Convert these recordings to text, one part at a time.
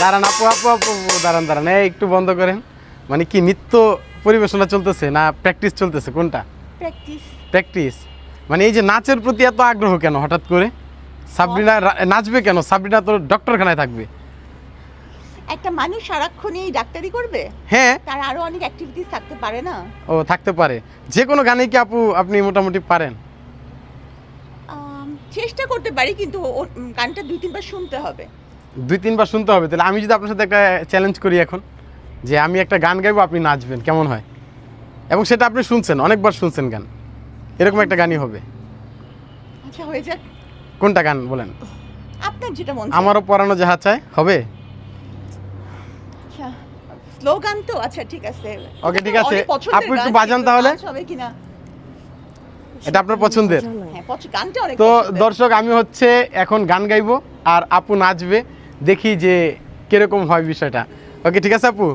দাঁড়ান আপু আপু আপু আপু, দাঁড়ান দাঁড়ান, এই একটু বন্ধ করেন। মানে কি নৃত্য পরিবেশনা চলতেছে না প্র্যাকটিস চলতেছে, কোনটা? প্র্যাকটিস। প্র্যাকটিস। মানে এই যে নাচের প্রতি এত আগ্রহ কেন হঠাৎ করে? সাবরিনা নাচবে কেন? সাবরিনা তো ডক্টরখানায় থাকবে। একটা মানুষ সারাক্ষণই ডাক্তারি করবে? হ্যাঁ। তার আরো অনেক অ্যাক্টিভিটিস থাকতে পারে না? ও থাকতে পারে। যে কোনো গানে কি আপু আপনি মোটামুটি পারেন? চেষ্টা করতে পারি, কিন্তু গানটা 2-3 বার শুনতে হবে। 2-3 বার শুনতে হবে। তাহলে আমি যদি আপনার সাথে একটা চ্যালেঞ্জ করি এখন, যে আমি একটা গান গাইবো, আপনি নাচবেন, কেমন হয়? এবং সেটা আপনি শুনছেন, অনেকবার শুনছেন গান, এরকম একটা গানই হবে। আচ্ছা, হয়ে যাক। কোনটা গান বলেন? আপনার যেটা মন চায়। আমারও পরানো যাহা চায় হবে। আচ্ছা, স্লোগান তো। আচ্ছা ঠিক আছে, ওকে ঠিক আছে, অনেক পছন্দের আপু একটু গান, বাজান কিন্তু তাহলে। নাচ হবে কিনা? এটা আপনার পছন্দের? হ্যাঁ, গানটা অনেক তো পছন্দের। দর্শক, আমি হচ্ছে এখন গান গাইবো আর আপু নাচবে, দেখি যে কিরকম হয় বিষয়টা। ওকে ঠিক আছে আপু,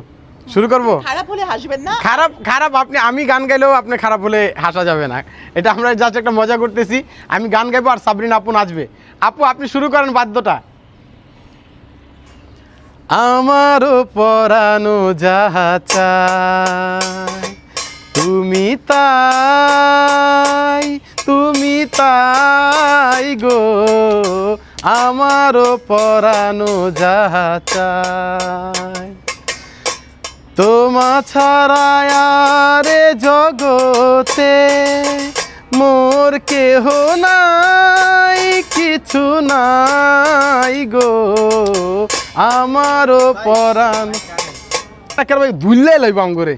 শুরু করব? খারাপ হলে হাসবেন না। খারাপ খারাপ আমি গান গাইলেও আপনি খারাপ হলে হাসা যাবে না। এটা আমরা জাস্ট একটা মজা করতেছি। আমি গান গাইবো আর সাবরিনা আপু নাচবে। আপু আপনি শুরু করেন বাদ্যটা। আমারও পরানো যাহা চায় তুমি তাই গো, আমারও পরানো যাহা চায় তোমা ছাড়া আরে জগতে মোর কেহ নাই, কিছু নাই গো, আমারও পরাণ। ভুললে লইব আমগরে।